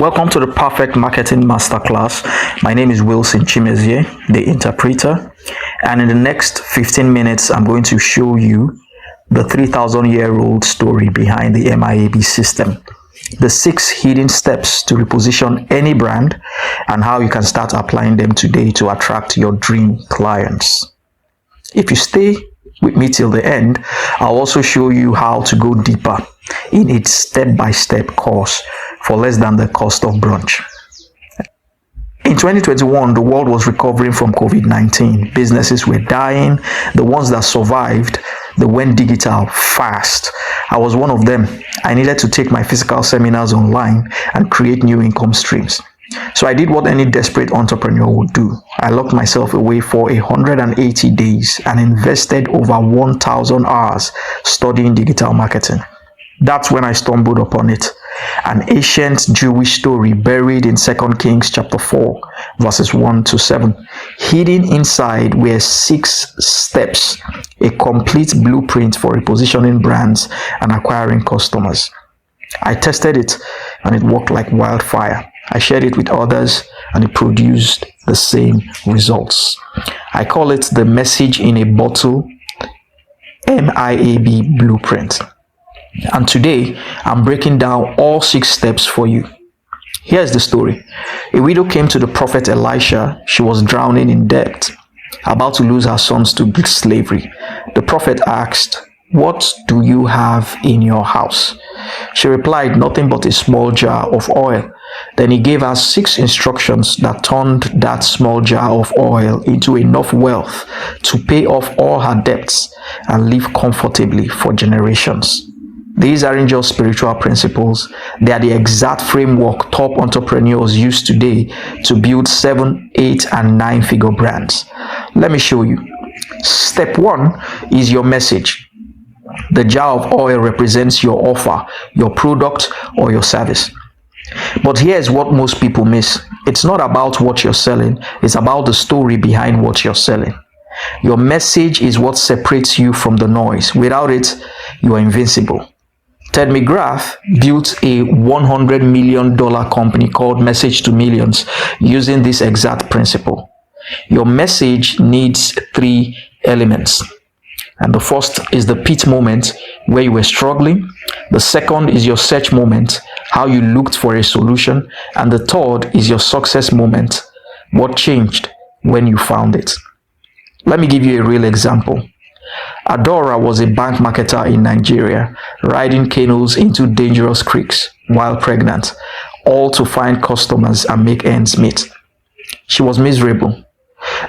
Welcome to the Perfect Marketing Masterclass. My name is Wilson Chimezie, the interpreter. And in the next 15 minutes, I'm going to show you the 3,000-year-old story behind the MIAB system, the 6 hidden steps to reposition any brand, and how you can start applying them today to attract your dream clients. If you stay with me till the end, I'll also show you how to go deeper in its step-by-step course for less than the cost of brunch. In 2021, the world was recovering from COVID-19. Businesses were dying. The ones that survived, they went digital fast. I was one of them. I needed to take my physical seminars online and create new income streams. So I did what any desperate entrepreneur would do. I locked myself away for 180 days and invested over 1,000 hours studying digital marketing. That's when I stumbled upon it. An ancient Jewish story buried in 2 Kings chapter 4, verses 1 to 7. Hidden inside were 6 steps, a complete blueprint for repositioning brands and acquiring customers. I tested it and it worked like wildfire. I shared it with others and it produced the same results. I call it the message in a bottle MIAB blueprint. And today, I'm breaking down all 6 steps for you. Here's the story. A widow came to the prophet Elisha. She was drowning in debt, about to lose her sons to slavery. The prophet asked, "What do you have in your house?" She replied, "Nothing but a small jar of oil." Then he gave her 6 instructions that turned that small jar of oil into enough wealth to pay off all her debts and live comfortably for generations. These aren't just spiritual principles. They are the exact framework top entrepreneurs use today to build 7, 8, and 9-figure brands. Let me show you. Step 1 is your message. The jar of oil represents your offer, your product, or your service. But here's what most people miss. It's not about what you're selling. It's about the story behind what you're selling. Your message is what separates you from the noise. Without it, you are invincible. Ted McGrath built a $100 million company called Message to Millions using this exact principle. Your message needs 3 elements. And the first is the pit moment, where you were struggling. The second is your search moment, how you looked for a solution. And the third is your success moment, what changed when you found it. Let me give you a real example. Adora was a bank marketer in Nigeria, riding canoes into dangerous creeks while pregnant, all to find customers and make ends meet. She was miserable.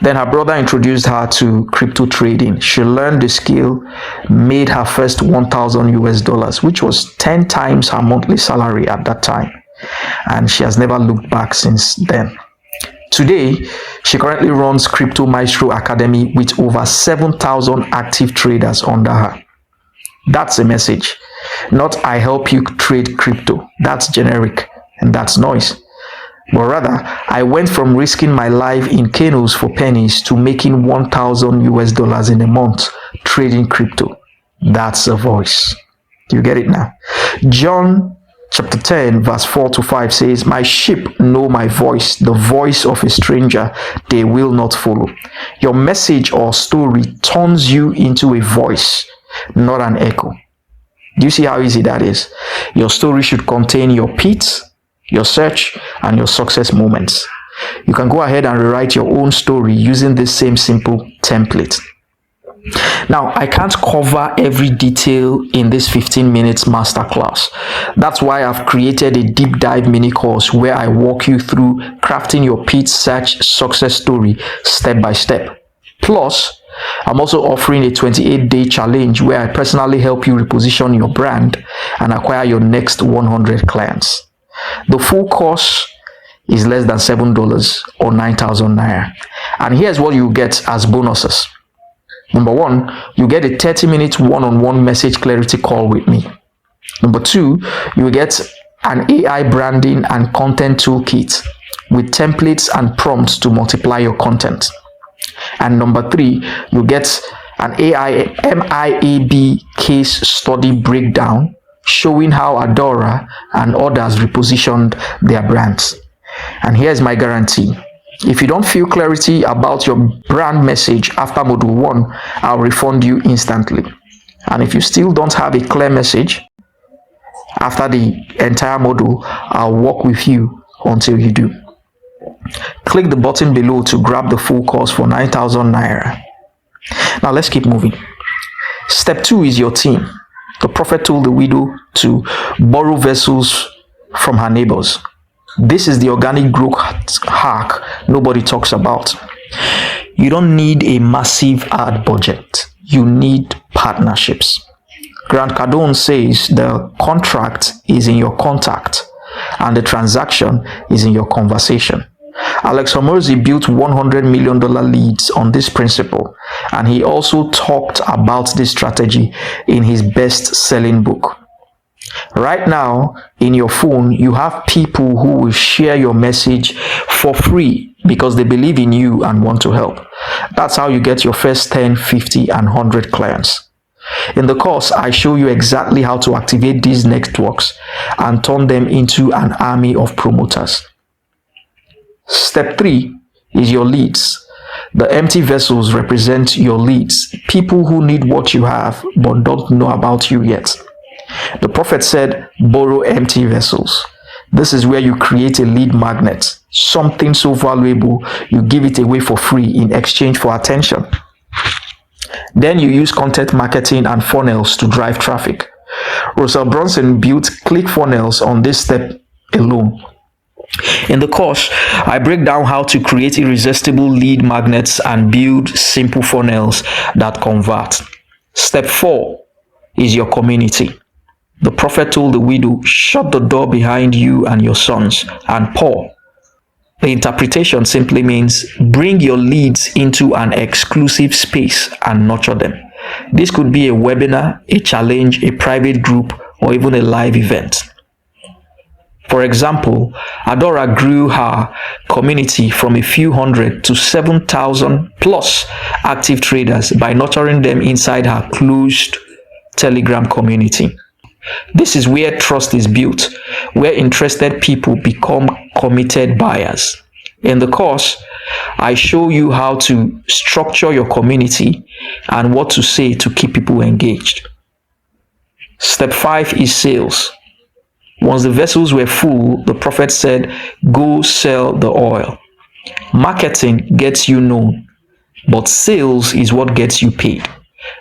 Then her brother introduced her to crypto trading. She learned the skill, made her first $1,000, which was 10 times her monthly salary at that time. And she has never looked back since then. Today, she currently runs Crypto Maestro Academy with over 7,000 active traders under her. That's a message. Not "I help you trade crypto." That's generic and that's noise. But rather, "I went from risking my life in canoes for pennies to making $1,000 in a month trading crypto." That's a voice. Do you get it now? John Chapter 10, verse 4 to 5 says, "My sheep know my voice, the voice of a stranger they will not follow." Your message or story turns you into a voice, not an echo. Do you see how easy that is? Your story should contain your pits, your search, and your success moments. You can go ahead and rewrite your own story using this same simple template. Now, I can't cover every detail in this 15 minutes masterclass. That's why I've created a deep dive mini course where I walk you through crafting your pitch search success story step by step. Plus, I'm also offering a 28-day challenge where I personally help you reposition your brand and acquire your next 100 clients. The full course is less than $7 or 9,000 naira. And here's what you get as bonuses. Number 1, you get a 30-minute one-on-one message clarity call with me. Number 2, you get an AI branding and content toolkit with templates and prompts to multiply your content. And number 3, you get an MIAB case study breakdown showing how Adora and others repositioned their brands. And here's my guarantee. If you don't feel clarity about your brand message after module 1, I'll refund you instantly. And if you still don't have a clear message after the entire module, I'll work with you until you do. Click the button below to grab the full course for 9,000 naira. Now let's keep moving. Step 2 is your team. The prophet told the widow to borrow vessels from her neighbors. This is the organic growth hack nobody talks about. You don't need a massive ad budget. You need partnerships. Grant Cardone says the contract is in your contact and the transaction is in your conversation. Alex Hormozi built $100 million leads on this principle, and he also talked about this strategy in his best-selling book. Right now, in your phone, you have people who will share your message for free because they believe in you and want to help. That's how you get your first 10, 50, and 100 clients. In the course, I show you exactly how to activate these networks and turn them into an army of promoters. Step 3 is your leads. The empty vessels represent your leads, people who need what you have but don't know about you yet. The prophet said, borrow empty vessels. This is where you create a lead magnet, something so valuable you give it away for free in exchange for attention. Then you use content marketing and funnels to drive traffic. Brunson built ClickFunnels on this step alone. In the course, I break down how to create irresistible lead magnets and build simple funnels that convert. Step 4 is your community. The prophet told the widow, shut the door behind you and your sons and pour. The interpretation simply means bring your leads into an exclusive space and nurture them. This could be a webinar, a challenge, a private group, or even a live event. For example, Adora grew her community from a few hundred to 7,000 plus active traders by nurturing them inside her closed Telegram community. This is where trust is built, where interested people become committed buyers. In the course, I show you how to structure your community and what to say to keep people engaged. Step 5 is sales. Once the vessels were full, the prophet said, go sell the oil. Marketing gets you known, but sales is what gets you paid.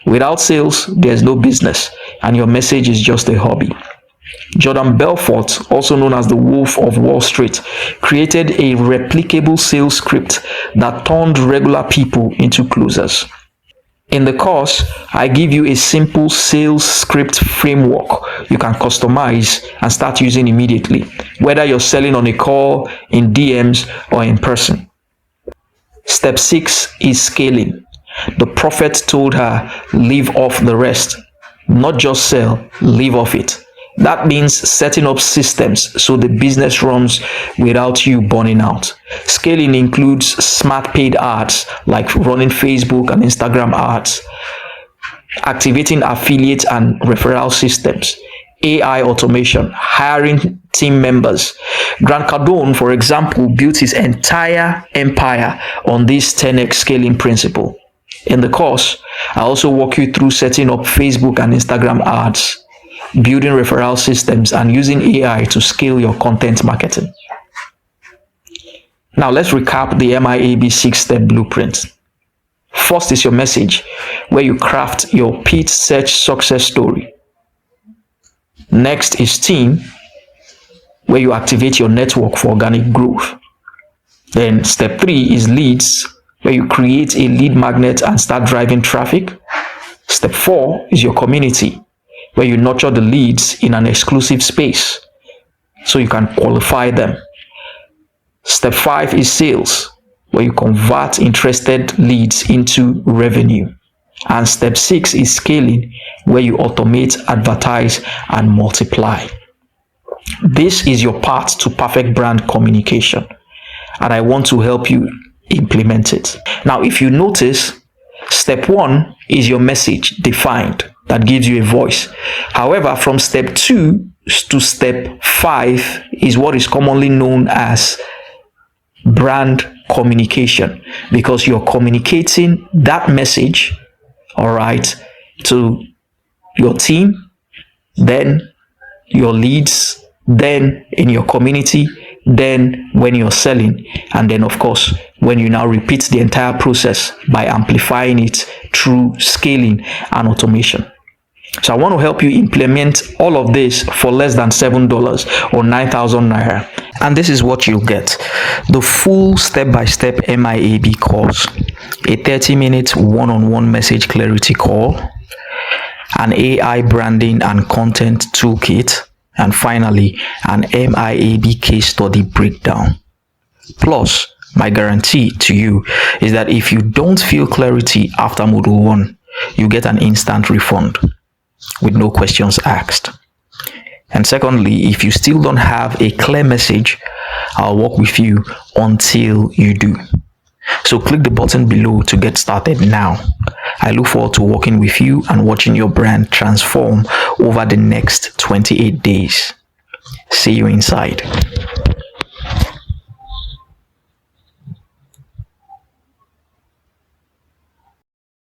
Without sales, there's no business, and your message is just a hobby. Jordan Belfort, also known as the Wolf of Wall Street, created a replicable sales script that turned regular people into closers. In the course, I give you a simple sales script framework you can customize and start using immediately, whether you're selling on a call, in DMs, or in person. Step 6 is scaling. The prophet told her, leave off the rest. Not just sell, live off it. That means setting up systems so the business runs without you burning out. Scaling includes smart paid ads like running Facebook and Instagram ads, activating affiliate and referral systems, AI automation, hiring team members. Grant Cardone, for example, built his entire empire on this 10x scaling principle. In the course, I also walk you through setting up Facebook and Instagram ads, building referral systems, and using AI to scale your content marketing. Now let's recap the MIAB 6-step blueprint. First is your message, where you craft your paid search success story. Next is team, where you activate your network for organic growth. Then step 3 is leads, where you create a lead magnet and start driving traffic. Step 4 is your community, where you nurture the leads in an exclusive space so you can qualify them. Step 5 is sales, where you convert interested leads into revenue. And step 6 is scaling, where you automate, advertise, and multiply. This is your path to perfect brand communication, and I want to help you implement it. Now, if you notice, step 1 is your message defined. that gives you a voice. However, from step 2 to step 5 is what is commonly known as brand communication, because you're communicating that message, all right, to your team, then your leads, then in your community, then when you're selling, and then of course when you now repeat the entire process by amplifying it through scaling and automation. So I want to help you implement all of this for less than $7 or 9,000 naira. And this is what you'll get: the full step-by-step MIAB course, a 30-minute one-on-one message clarity call, an AI branding and content toolkit, and finally an MIAB case study breakdown. Plus, my guarantee to you is that if you don't feel clarity after module 1, you get an instant refund with no questions asked. And secondly, if you still don't have a clear message, I'll work with you until you do. So click the button below to get started now. I look forward to working with you and watching your brand transform over the next 28 days. See you inside.